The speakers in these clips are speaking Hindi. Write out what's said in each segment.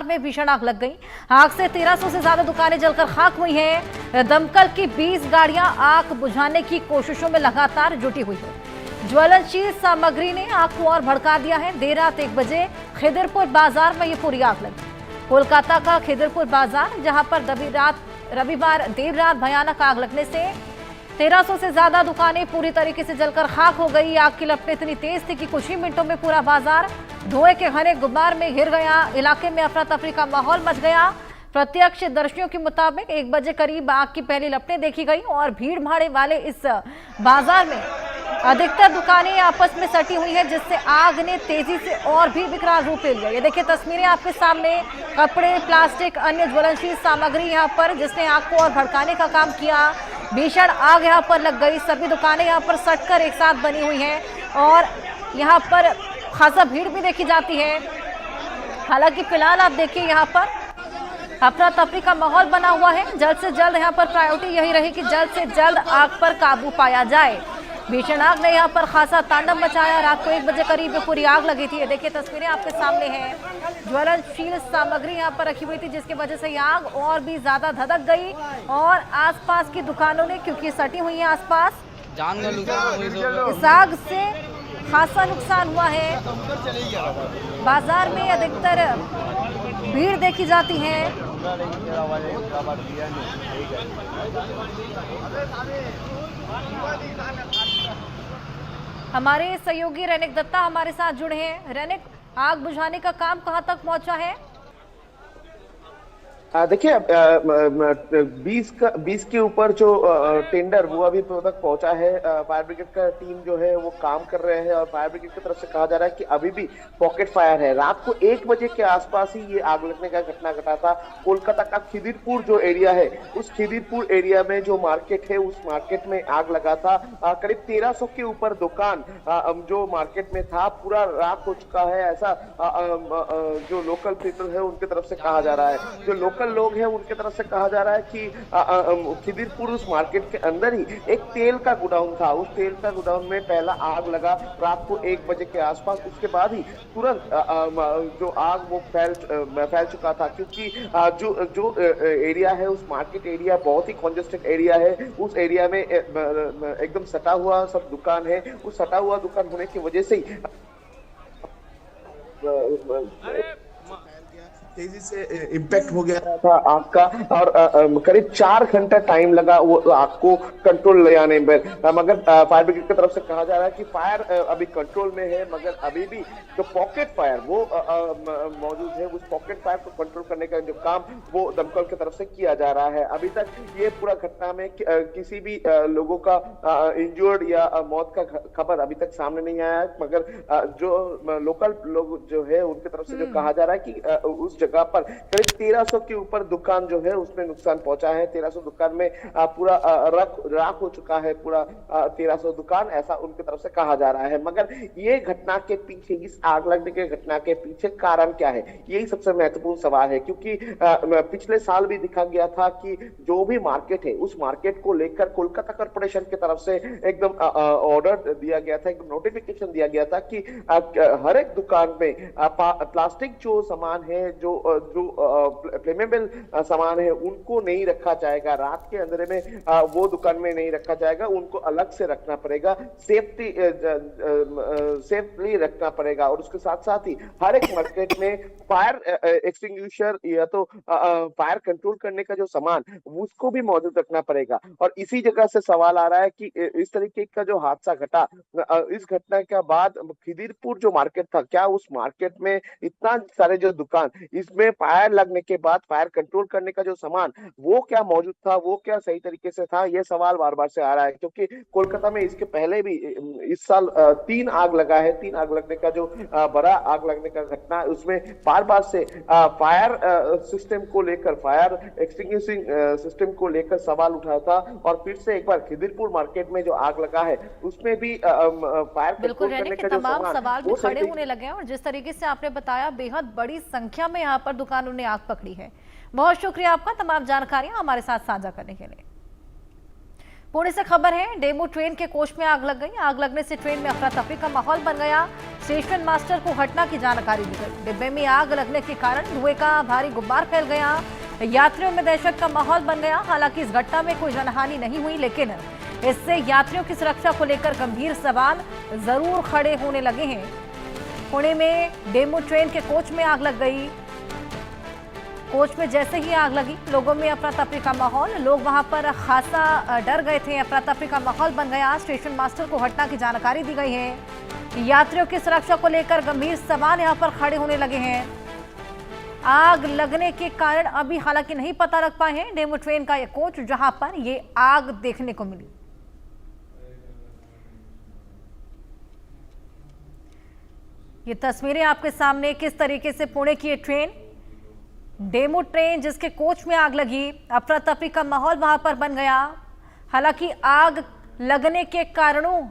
में भीषण आग लग गई। आग से 1300 से ज्यादा दुकानें जलकर खाक हुई हैं। दमकल की 20 गाड़ियां आग बुझाने की कोशिशों में लगातार जुटी हुई है। ज्वलनशील सामग्री ने आग को और भड़का दिया है। देर रात 1 बजे खिदिरपुर बाजार में ये पूरी आग लगी। कोलकाता का खिदिरपुर बाजार, जहां पर रविवार देर रात भयानक आग लगने से 1300 से ज्यादा दुकानें पूरी तरीके से जलकर खाक हो गई। आग की लपटें इतनी तेज थी कि कुछ ही मिनटों में पूरा बाजार धुएं के घने गुब्बार में घिर गया। इलाके में अफरा तफरी का माहौल मच गया। प्रत्यक्षदर्शियों के मुताबिक 1 बजे करीब आग की पहली लपटें देखी गई और भीड़ भाड़ वाले इस बाजार में अधिकतर दुकानें आपस में सटी हुई हैं, जिससे आग ने तेजी से और भी विकराल रूप ले लिया। ये देखिए तस्वीरें आपके सामने। कपड़े, प्लास्टिक, अन्य ज्वलनशील सामग्री यहाँ पर, जिसने आग को और भड़काने का काम किया। भीषण आग यहाँ पर लग गई। सभी दुकानें यहाँ पर सटकर एक साथ बनी हुई हैं और यहाँ पर खासा भीड़ भी देखी जाती है। हालांकि फिलहाल आप देखिए यहाँ पर अफरा तफरी का माहौल बना हुआ है। जल्द से जल्द यहाँ पर प्रायोरिटी यही रही कि जल्द से जल्द आग पर काबू पाया जाए। भीषण आग ने यहाँ पर खासा तांडव मचाया। रात को 1 बजे करीब पूरी आग लगी थी। ये देखिए तस्वीरें आपके सामने हैं। ज्वलनशील सामग्री यहाँ पर रखी हुई थी, जिसकी वजह से ये आग और भी ज्यादा धधक गई और आसपास की दुकानों ने, क्योंकि सटी हुई है आसपास, इस आग से खासा नुकसान हुआ है। बाजार में अधिकतर भीड़ देखी जाती है। हमारे सहयोगी रैनिक दत्ता हमारे साथ जुड़े हैं। रैनिक, आग बुझाने का काम कहां तक पहुंचा है? देखिए 20 के ऊपर जो टेंडर वो अभी तक पहुंचा है। फायर ब्रिगेड का टीम जो है वो काम कर रहे हैं और फायर ब्रिगेड की तरफ से कहा जा रहा है कि अभी भी पॉकेट फायर है। रात को 1 बजे के आसपास ही ये आग लगने का घटना घटा था। कोलकाता का खिदिरपुर जो एरिया है, उस खिदिरपुर एरिया में जो मार्केट है, उस मार्केट में आग लगा था। करीब 1300 के ऊपर दुकान जो मार्केट में था पूरा राख हो चुका है, ऐसा जो लोकल पीपल है उनकी तरफ से कहा जा रहा है। जो लोकल लोग हैं उनके तरफ से कहा जा रहा है कि खिदिरपुर उस मार्केट के अंदर ही एक तेल का गोडाउन था। उस तेल का गोडाउन में पहला आग लगा रात को 1 बजे के आसपास। उसके बाद ही तुरंत जो आग वो फैल चुका था, क्योंकि जो एरिया है उस मार्केट एरिया बहुत ही कॉन्जेस्टेड एरिया है। उस एरिया में एकदम सटा हुआ सब दुकान है। उस सटा हुआ दुकान होने की वजह से ही तेजी से इम्पैक्ट हो गया था आग का और करीब 4 घंटा टाइम लगा वो आग को कंट्रोल ले आने में। मगर फायर ब्रिगेड की तरफ से कहा जा रहा है कि फायर अभी कंट्रोल में है, मगर अभी भी जो पॉकेट फायर वो मौजूद है। उस पॉकेट फायर को कंट्रोल करने का जो काम वो दमकल की तरफ से किया जा रहा है। अभी तक ये पूरा घटना में किसी भी लोगों का इंजर्ड या मौत का खबर अभी तक सामने नहीं आया है। मगर जो लोकल लोग जो है उनकी तरफ से जो कहा जा रहा है कि उस जगह पर करीब 1300 के ऊपर दुकान जो है उसमें नुकसान पहुंचा है। 1300 दुकान में पूरा राख हो चुका है पूरा 1300 दुकान, ऐसा उनकी तरफ से कहा जा रहा है। मगर ये घटना के पीछे, इस आग लगने के घटना के पीछे कारण क्या है, यही सबसे महत्वपूर्ण सवाल है। क्योंकि पिछले साल भी दिखा गया था कि जो भी मार्केट है उस मार्केट को लेकर कोलकाता कॉर्पोरेशन की तरफ से एकदम ऑर्डर दिया गया था, एकदम नोटिफिकेशन दिया गया था कि हर एक दुकान में प्लास्टिक जो सामान है, जो फ्लेमेबल सामान है, उनको नहीं रखा जाएगा। रात के अंधेरे में वो दुकान में नहीं रखा जाएगा, उनको अलग से रखना पड़ेगा, सेफली रखना पड़ेगा। और उसके साथ साथ ही हर एक मार्केट में फायर एक्सटिंग्विशर या तो फायर कंट्रोल करने का जो सामान उसको भी मौजूद रखना पड़ेगा। और इसी जगह से सवाल आ रहा है कि इस तरीके का जो हादसा घटा, इस घटना के बाद खिदिरपुर जो मार्केट था, क्या उस मार्केट में इतना सारे जो दुकान, इसमें फायर लगने के बाद फायर कंट्रोल करने का जो सामान वो क्या मौजूद था, वो क्या सही तरीके से था, ये सवाल बार बार से आ रहा है। क्योंकि कोलकाता में इसके पहले भी इस साल 3 आग लगा है। 3 आग लगने का जो बड़ा आग लगने का घटना, उसमें बार बार से फायर सिस्टम को लेकर, फायर एक्सटिंग्विशिंग सिस्टम को लेकर सवाल उठा था। और फिर से एक बार खिदिरपुर मार्केट में जो आग लगा है उसमें भी फायर कंट्रोल करने का जो सवाल भी खड़े होने लगे हैं। और जिस तरीके से आपने बताया, बेहद बड़ी संख्या में यहाँ पर दुकानों ने आग पकड़ी है। बहुत शुक्रिया आपका तमाम जानकारियां हमारे साथ साझा करने के लिए। पुणे से खबर है, डेमू ट्रेन के कोच में आग लग गई। आग लगने से ट्रेन में अफरा तफरी का माहौल बन गया। स्टेशन मास्टर को घटना की जानकारी दी गई। डिब्बे में आग लगने के कारण धुएं का भारी गुब्बार फैल गया। यात्रियों में दहशत का माहौल बन गया। हालांकि इस घटना में कोई जनहानि नहीं हुई, लेकिन इससे यात्रियों की सुरक्षा को लेकर गंभीर सवाल जरूर खड़े होने लगे हैं। पुणे में डेमू ट्रेन के कोच में आग लग गई। कोच में जैसे ही आग लगी, लोगों में अफरा तफरी का माहौल, लोग वहां पर खासा डर गए थे। अफरा तफरी का माहौल बन गया। स्टेशन मास्टर को घटना की जानकारी दी गई है। यात्रियों की सुरक्षा को लेकर गंभीर सवाल यहां पर खड़े होने लगे हैं। आग लगने के कारण अभी हालांकि नहीं पता लग पाए हैं। डेमू ट्रेन का यह कोच जहां पर ये आग देखने को मिली। ये तस्वीरें आपके सामने, किस तरीके से पुणे की ये ट्रेन, डेमू ट्रेन जिसके कोच में आग लगी, अफरा तफरी का माहौल वहां पर बन गया। हालांकि आग लगने के कारणों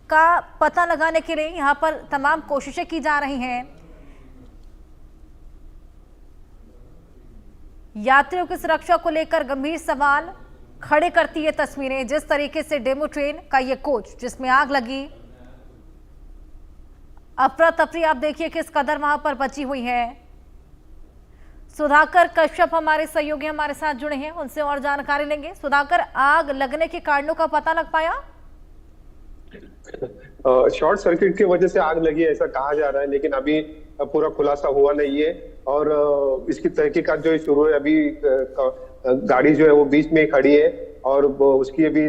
का पता लगाने के लिए यहां पर तमाम कोशिशें की जा रही हैं। यात्रियों की सुरक्षा को लेकर गंभीर सवाल खड़े करती है तस्वीरें। जिस तरीके से डेमू ट्रेन का ये कोच जिसमें आग लगी, अफरा तफरी आप देखिए किस कदर वहां पर बची हुई है। सुधाकर कश्यप हमारे सहयोगी हमारे साथ जुड़े हैं, उनसे और जानकारी लेंगे। सुधाकर, आग लगने के कारणों का पता लग पाया? शॉर्ट सर्किट की वजह से आग लगी ऐसा कहा जा रहा है, लेकिन अभी पूरा खुलासा हुआ नहीं है। और इसकी तहकीकात जो है शुरू है। अभी गाड़ी जो है वो बीच में खड़ी है और उसकी अभी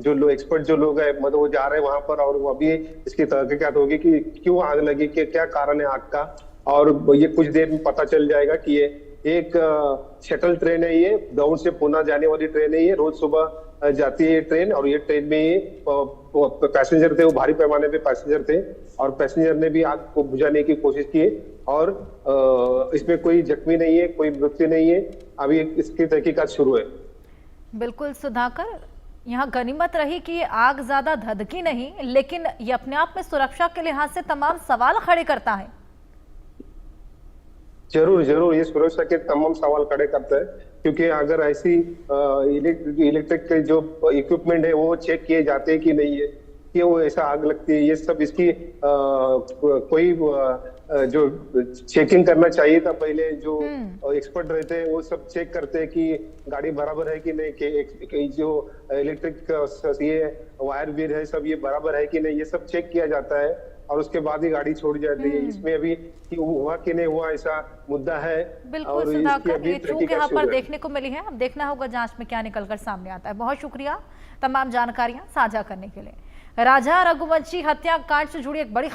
जो लोग एक्सपर्ट जो लोग है मतलब वो जा रहे हैं वहां पर, और वो अभी इसकी तहकीकात होगी कि क्यों आग लगी, कि क्या कारण है आग का। और ये कुछ देर में पता चल जाएगा कि ये एक शटल ट्रेन है। ये दौड़ से पुणे जाने वाली ट्रेन है। ये रोज सुबह जाती है ट्रेन, और ये ट्रेन में ये पैसेंजर थे, वो भारी पैमाने पे पैसेंजर थे, और पैसेंजर ने भी आग को बुझाने की कोशिश की। और इसमें कोई जख्मी नहीं है, कोई मृत्यु नहीं है। अभी इसकी तहकीकात शुरू है। बिल्कुल सुधाकर, यहाँ गनीमत रही कि ये आग ज्यादा धधकी नहीं, लेकिन ये अपने आप में सुरक्षा के लिहाज से तमाम सवाल खड़े करता है। जरूर जरूर, ये सुरक्षा के तमाम सवाल खड़े करता है, क्योंकि अगर ऐसी इलेक्ट्रिक के जो इक्विपमेंट है वो चेक किए जाते हैं कि नहीं है, कि वो ऐसा आग लगती है, ये सब इसकी कोई जो चेकिंग करना चाहिए था पहले। जो एक्सपर्ट रहते हैं वो सब चेक करते हैं कि गाड़ी बराबर है कि नहीं, कि जो इलेक्ट्रिक ये वायर वीर है सब ये बराबर है कि नहीं, ये सब चेक किया जाता है, और उसके बाद ही गाड़ी छोड़ जाती है। इसमें अभी कि हुआ कि नहीं हुआ ऐसा मुद्दा है। बिल्कुल सुधाकर, ये चूक यहाँ पर देखने को मिली है। अब देखना होगा जांच में क्या निकलकर सामने आता है। बहुत शुक्रिया तमाम जानकारियां साझा करने के लिए। राजा रघुवंशी हत्याकांड से जुड़ी एक बड़ी खबर